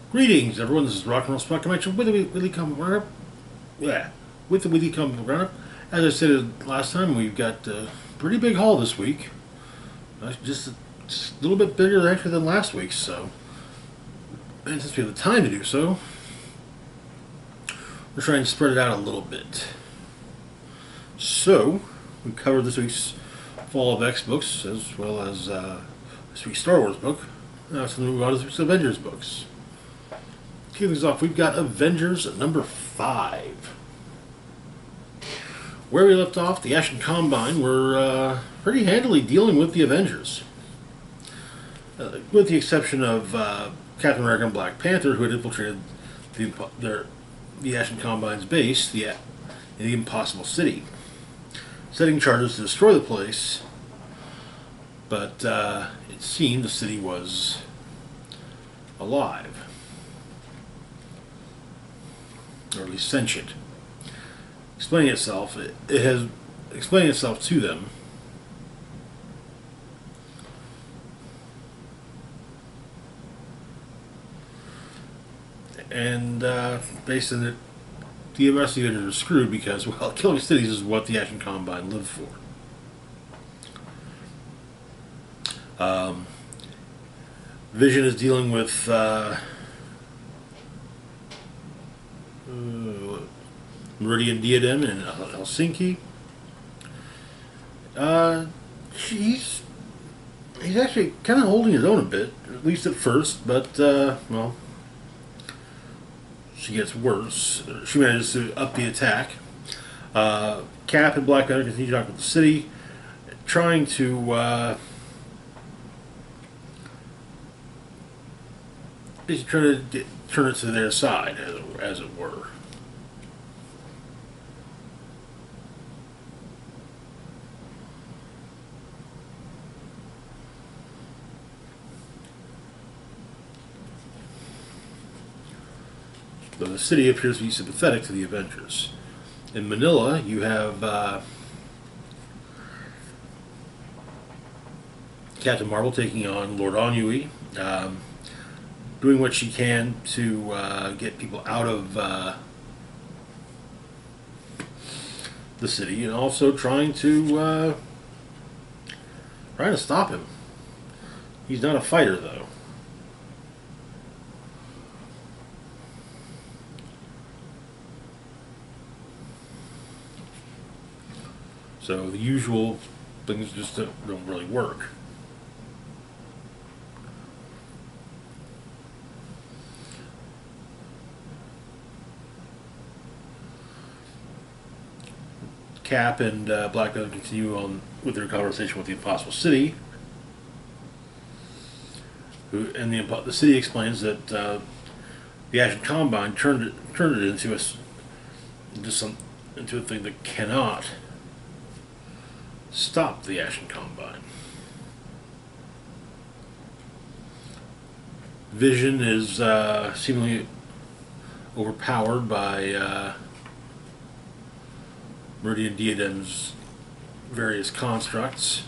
Greetings, everyone. This is Rock and Roll Spot Connection with the Weekly Comic Roundup. Yeah, with the Weekly Comic Roundup. As I said last time, we've got a pretty big haul this week. Just a little bit bigger actually than last week's. So, and since we have the time to do so, we're trying to spread it out a little bit. So, we covered this week's Fall of X books as well as this week's Star Wars book. Now it's going to move on to this week's Avengers books. Kick things off, we've got Avengers number 5. Where we left off, the Action Combine were pretty handily dealing with the Avengers. With the exception of Captain America and Black Panther, who had infiltrated the Action Combine's base, the Impossible City, setting charges to destroy the place, but it seemed the city was alive. Or at least sentient. Explaining itself, it has explained itself to them. And based on it, the investigators are screwed because, well, killing cities is what the Action Combine lived for. Vision is dealing with Meridian Diadem in Helsinki. He's actually kind of holding his own a bit, at least at first, but, well, she gets worse. She manages to up the attack. Cap and Black Panther continue to talk with the city, trying to, basically trying to turn it to their side, as it were. Though the city appears to be sympathetic to the Avengers. In Manila, you have Captain Marvel taking on Lord Ennui, doing what she can to get people out of the city, and also trying to stop him. He's not a fighter, though. So the usual things just don't really work. Cap and Black Panther continue on with their conversation with the Impossible City. And the city explains that the Action Combine turned it into a thing that cannot stop the Action Combine. Vision is seemingly overpowered by Meridian Diadem's various constructs.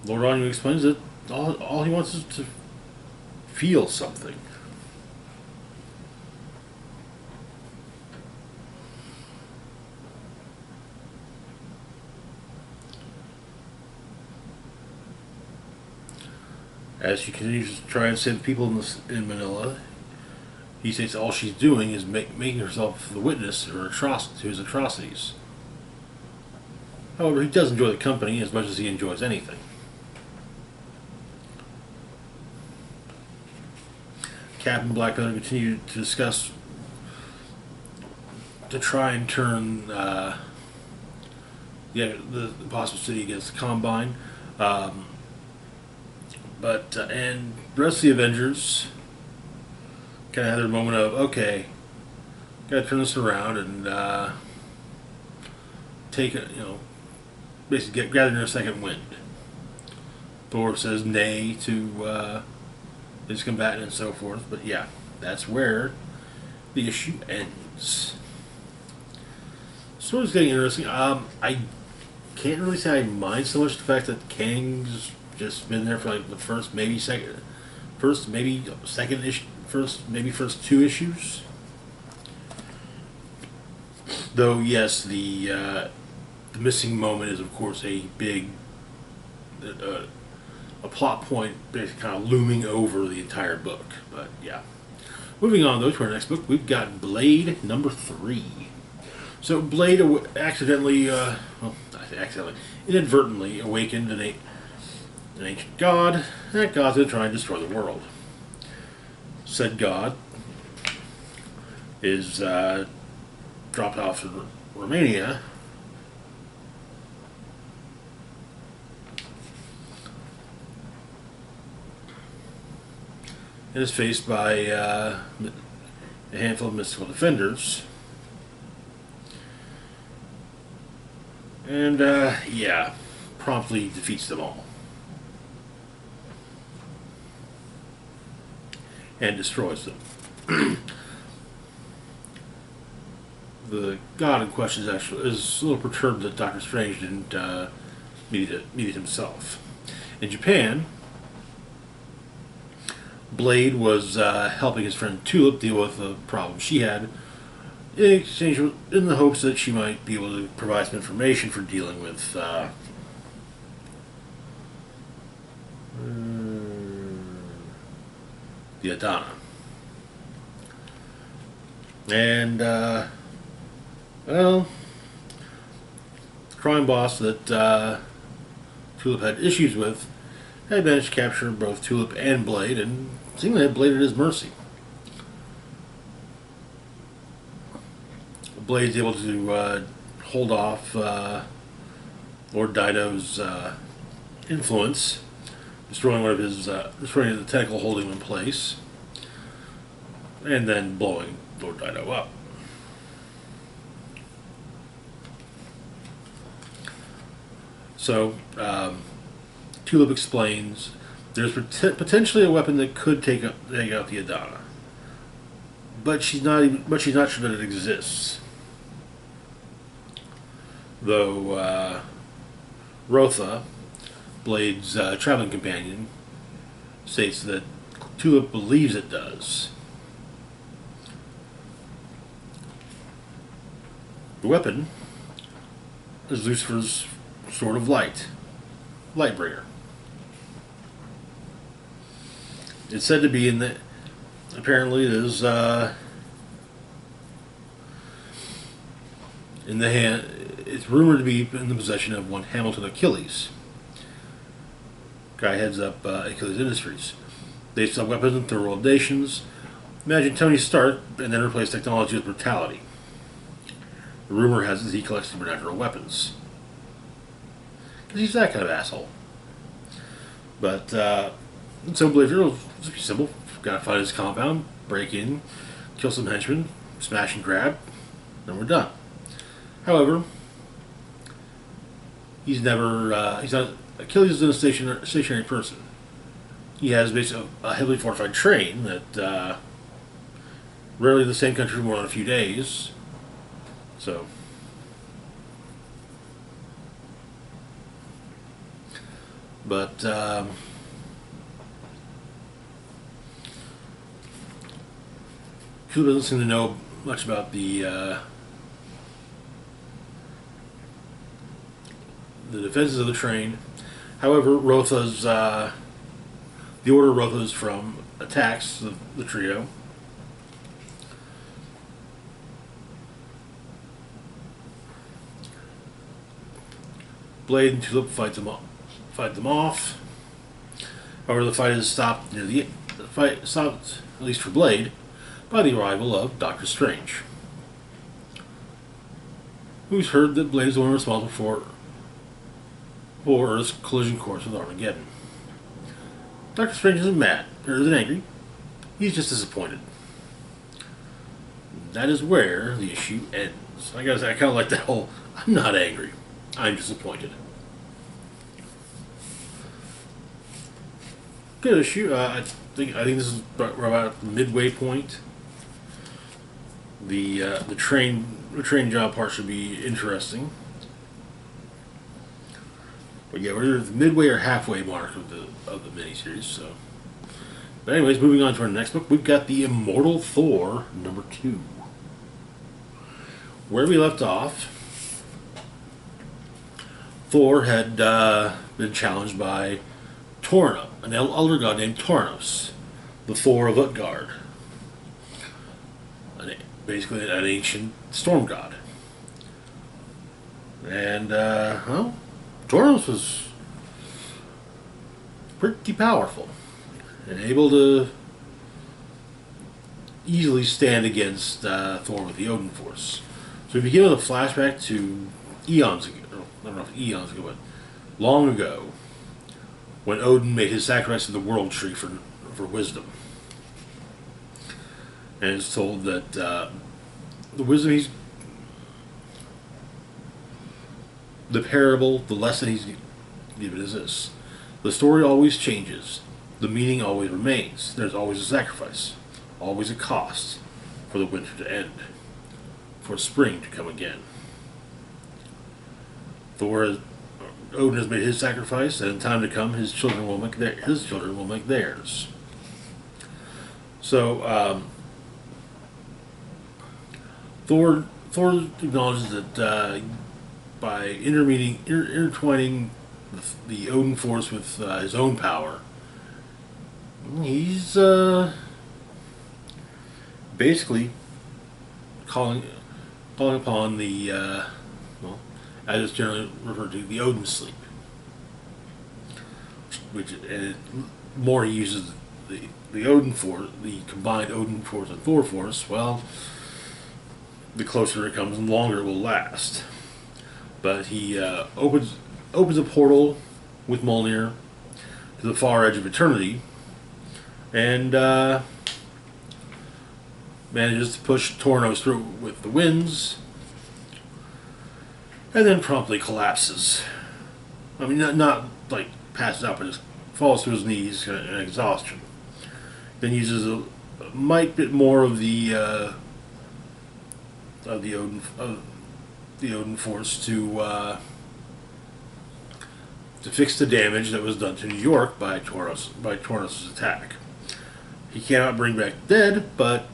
Lord Ennui explains that all he wants is to feel something. As she continues to try and save people in Manila, he says all she's doing is making herself the witness to his atrocities. However, he does enjoy the company as much as he enjoys anything. Cap and Black Panther continue to discuss to try and turn the Impossible City against the Combine. And the rest of the Avengers kind of had their moment of, okay, gotta turn this around and take it, basically gather their second wind. Thor says nay to his combatant and so forth, but yeah, that's where the issue ends. Story's getting interesting. I can't really say I mind so much the fact that Kang's just been there for like the first maybe second, first two issues. Though yes, the missing moment is of course a big a plot point basically kind of looming over the entire book. But yeah. Moving on though to our next book, we've got Blade #3. So Blade accidentally, I say accidentally, inadvertently awakened an ancient god. That god's going to try and destroy the world. Said god is dropped off in Romania. And is faced by a handful of mystical defenders. And, yeah, promptly defeats them all. And destroys them. The god in question is a little perturbed that Doctor Strange didn't meet it himself. In Japan, Blade was helping his friend Tulip deal with a problem she had, in exchange in the hopes that she might be able to provide some information for dealing with the Adana. And well, the crime boss that Tulip had issues with had managed to capture both Tulip and Blade, and seemingly had Blade at his mercy. Blade's able to hold off Lord Dido's influence, destroying destroying the tentacle holding him in place, and then blowing Lord Dido up. So, Tulip explains there's potentially a weapon that could take out the Adana, but she's not sure that it exists. Though Rotha, Blade's traveling companion, states that Tulip believes it does. The weapon is Lucifer's Sword of Light, Lightbringer. It's said to be apparently it is in the hand. It's rumored to be in the possession of one Hamilton Achilles. Guy heads up Achilles Industries. They sell weapons and thorough nations. Imagine Tony Stark and then replace technology with brutality. The rumor has it that he collects supernatural weapons. Because he's that kind of asshole. But, so Blade will just be simple. Gotta find his compound, break in, kill some henchmen, smash and grab, then we're done. However, he's not, Achilles isn't a stationary person. He has basically a heavily fortified train that, rarely in the same country for more than a few days. So, but, Kuba doesn't seem to know much about the defenses of the train. However, Rotha's the order Rotha's from attacks the trio. Blade and Tulip fight them off. However, the fight is stopped at least for Blade, by the arrival of Doctor Strange, who's heard that Blade is the one responsible for Earth's collision course with Armageddon. Doctor Strange isn't mad, or isn't angry. He's just disappointed. That is where the issue ends. I gotta say, I kind of like that whole, I'm not angry, I'm disappointed. Good issue. I think this is about the midway point. The train job part should be interesting. But yeah, we're at the midway or halfway mark of the miniseries. So, but anyways, moving on to our next book, we've got the Immortal Thor #2. Where we left off, Thor had been challenged by Torna, an elder god named Tornos, the Thor of Utgard, basically an ancient storm god. And, well, Tornos was pretty powerful and able to easily stand against Thor with the Odin Force. So we begin with a flashback to eons ago. I don't know if eons ago, but long ago, when Odin made his sacrifice of the World Tree for wisdom. And it's told that the wisdom the parable, the lesson he's given is this. The story always changes. The meaning always remains. There's always a sacrifice. Always a cost for the winter to end. For spring to come again. Odin has made his sacrifice, and in time to come, his children will make theirs. So Thor acknowledges that by intertwining the Odin Force with his own power, he's basically calling upon the as it's generally referred to, the Odin sleep, which more he uses the Odin Force, the combined Odin Force and Thor Force. Well, the closer it comes, the longer it will last. But he opens a portal with Mjolnir to the far edge of eternity, and manages to push Tornos through with the winds, and then promptly collapses. I mean, not like passes out, but just falls to his knees in exhaustion. Then uses a might bit more of the Odin Force to fix the damage that was done to New York by Tornos' attack. He cannot bring back the dead, but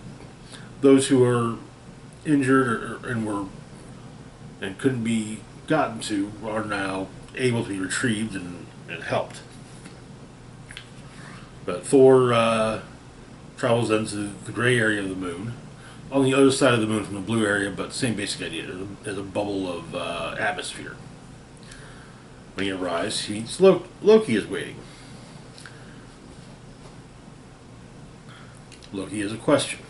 those who are injured and couldn't be gotten to are now able to be retrieved and helped. But Thor travels into the gray area of the moon, on the other side of the moon from the blue area, but same basic idea. There's a bubble of atmosphere. When he arrives, Loki is waiting. Loki has a question.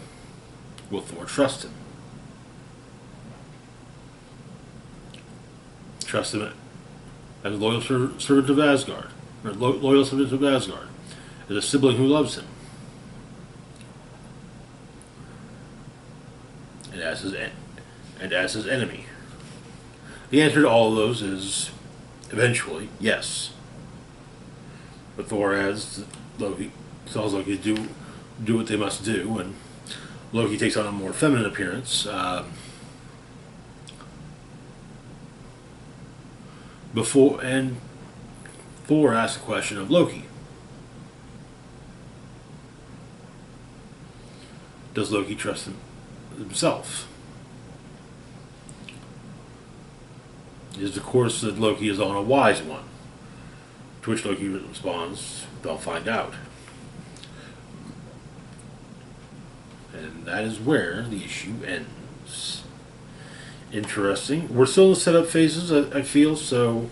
Will Thor trust him? Trust him as a loyal servant of Asgard, or loyal servant of Asgard, as a sibling who loves him, and as his enemy. The answer to all of those is eventually yes. But Thor tells Loki to do what they must do, and Loki takes on a more feminine appearance. And Thor asks the question of Loki. Does Loki trust himself? Is the course that Loki is on a wise one? To which Loki responds, they'll find out. And that is where the issue ends. Interesting. We're still in the setup phases, I feel, so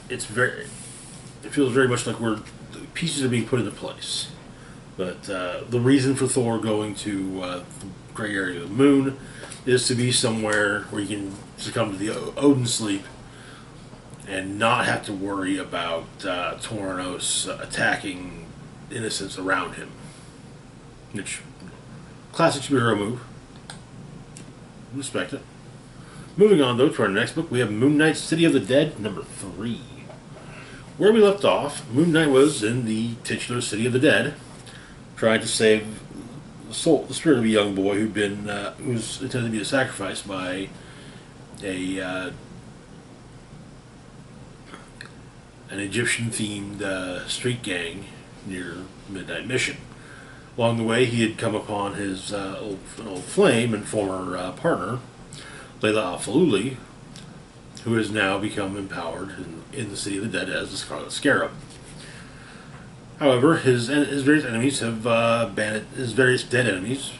it feels very much like the pieces are being put into place. But the reason for Thor going to the gray area of the moon is to be somewhere where he can succumb to the Odin sleep and not have to worry about Tornos attacking innocents around him. Which, classic superhero move. Respect it. Moving on, though, to our next book, we have Moon Knight City of the Dead, #3. Where we left off, Moon Knight was in the titular City of the Dead, trying to save the spirit of a young boy who was intended to be a sacrifice by a an Egyptian-themed street gang near Midnight Mission. Along the way, he had come upon his old flame and former partner, Layla Al-Faluli, who has now become empowered in the City of the Dead as the Scarlet Scarab. However, his various enemies have banded his various dead enemies.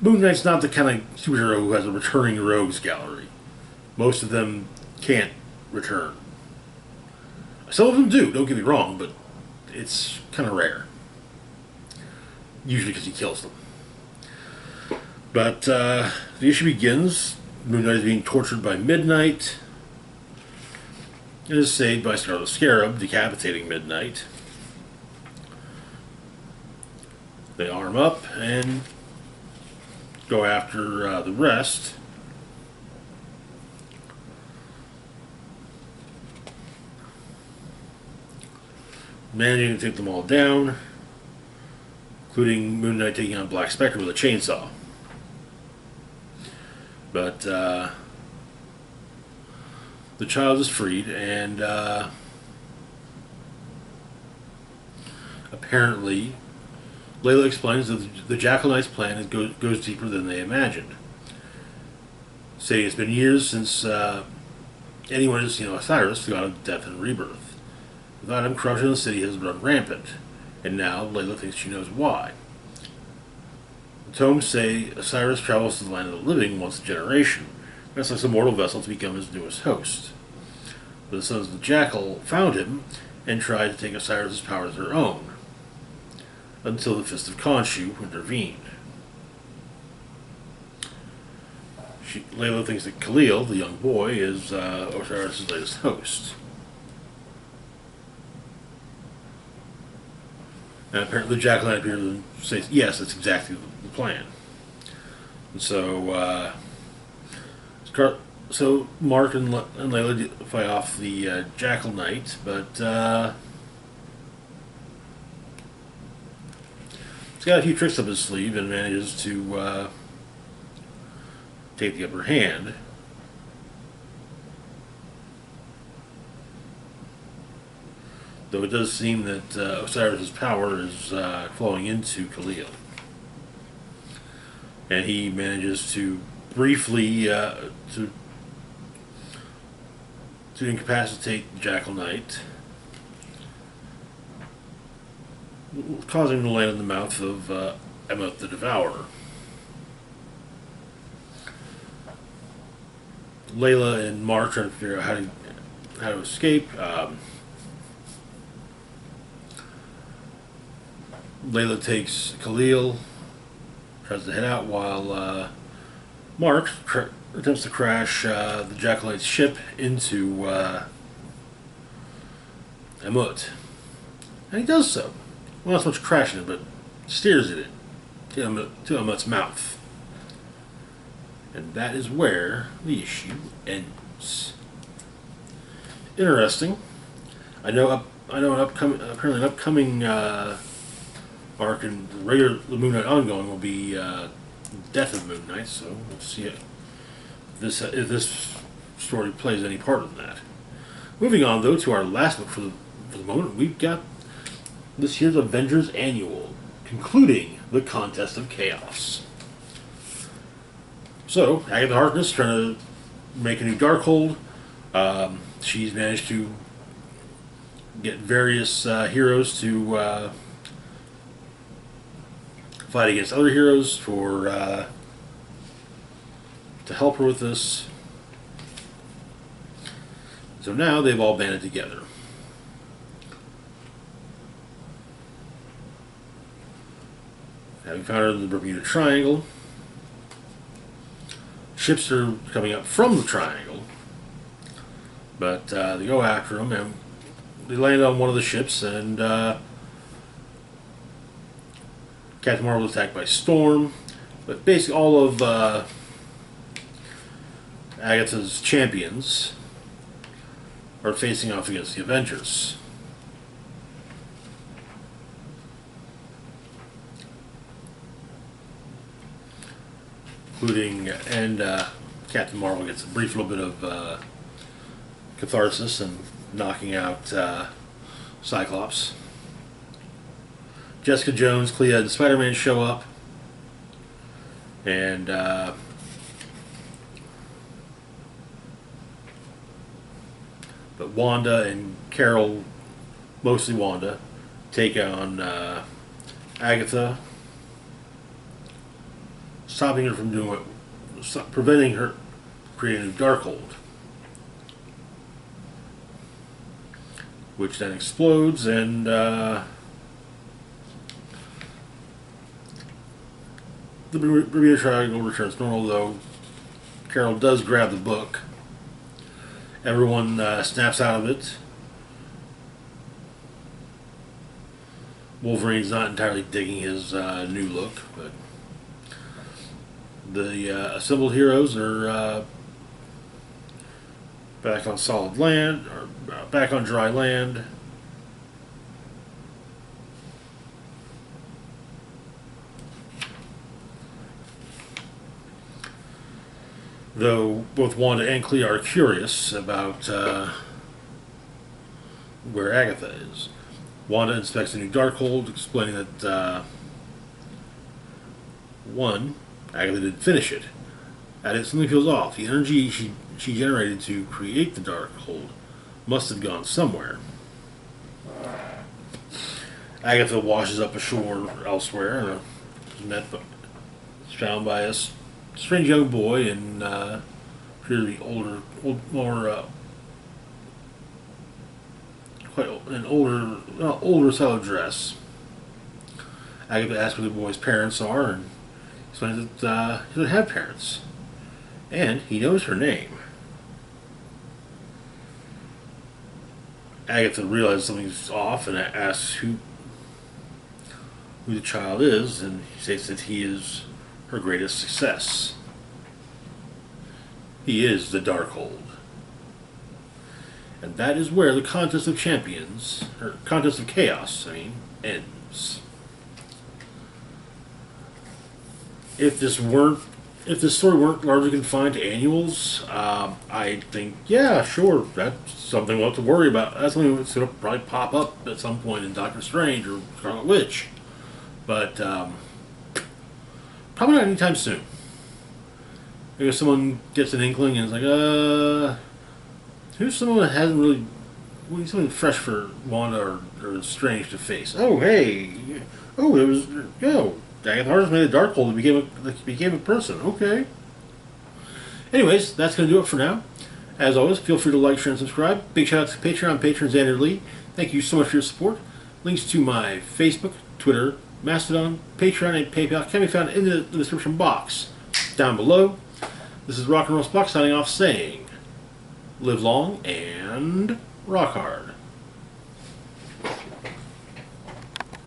Moon Knight's not the kind of superhero who has a returning rogues gallery. Most of them can't return. Some of them do, don't get me wrong, but it's kind of rare. Usually because he kills them. But the issue begins. Moon Knight is being tortured by Midnight. It is saved by Scarlet Scarab, decapitating Midnight. They arm up and go after the rest. Managing to take them all down, including Moon Knight taking on Black Spectre with a chainsaw. But the child is freed, and apparently Layla explains that the Jackal Knight's plan goes deeper than they imagined, saying it's been years since anyone has seen Osiris, the god of death and rebirth. Without him, corruption in the city has run rampant, and now Layla thinks she knows why. The tomes say Osiris travels to the land of the living once a generation, as like a mortal vessel to become his newest host. The sons of the Jackal found him and tried to take Osiris' power as their own, until the Fist of Khonshu intervened. Layla thinks that Khalil, the young boy, is Osiris' latest host. And apparently the Jackal Knight appears and says, yes, that's exactly the plan. And so, Mark and Layla fight off the Jackal Knight, but he's got a few tricks up his sleeve and manages to take the upper hand. Though it does seem that Osiris' power is flowing into Khalil. And he manages to briefly to incapacitate the Jackal Knight, causing him to land in the mouth of Emmett the Devourer. Layla and Mark trying to figure out how to escape. Layla takes Khalil, tries to head out, while Mark attempts to crash the Jackal Knight's ship into Emmett. And he does so. Well, not so much crashing it, but steers it to Emmett's mouth. And that is where the issue ends. Interesting. I know an upcoming arc and the Moon Knight ongoing will be Death of Moon Knight, so we'll see if this story plays any part in that. Moving on, though, to our last book for the moment, we've got this year's Avengers Annual, concluding the Contest of Chaos. So, Agatha Harkness trying to make a new Darkhold. She's managed to get various heroes to fight against other heroes to help her with this. So now they've all banded together. Having found her in the Bermuda Triangle, ships are coming up from the Triangle, but they go after them, and they land on one of the ships, and Captain Marvel is attacked by Storm, but basically all of Agatha's champions are facing off against the Avengers. Including, and Captain Marvel gets a brief little bit of catharsis and knocking out Cyclops. Jessica Jones, Clea, and Spider-Man show up, and but Wanda and Carol, mostly Wanda, take on Agatha, stopping her from doing what, preventing her creating a Darkhold, which then explodes, and the Bermuda Triangle returns normal, though Carol does grab the book. Everyone snaps out of it. Wolverine's not entirely digging his new look, but the assembled heroes are back on solid land, or back on dry land. Though both Wanda and Clea are curious about where Agatha is. Wanda inspects the new Darkhold, explaining that one, Agatha didn't finish it. And it something feels off. The energy she generated to create the Darkhold must have gone somewhere. Agatha washes up ashore elsewhere and is found by a strange young boy and appears to be older style of dress. Agatha asks where the boy's parents are, and he explains that he doesn't have parents, and he knows her name. Agatha realizes something's off and asks who the child is, and he states that he is her greatest success. He is the Darkhold. And that is where the contest of champions, or contest of chaos, ends. If this story weren't largely confined to annuals, I think, yeah, sure, that's something we'll have to worry about. That's something that's going to probably pop up at some point in Doctor Strange or Scarlet Witch. But probably not anytime soon. Maybe if someone gets an inkling and is like, who's someone that hasn't really... We need something fresh for Wanda or Strange to face. Oh, hey. Oh, it was... Agatha Harkness made a Darkhold and became a person. Okay. Anyways, that's going to do it for now. As always, feel free to like, share, and subscribe. Big shout out to Patreon patrons Xander Lee. Thank you so much for your support. Links to my Facebook, Twitter, Mastodon, Patreon, and PayPal can be found in the description box down below. This is Rock and Roll Spock signing off saying, live long and rock hard.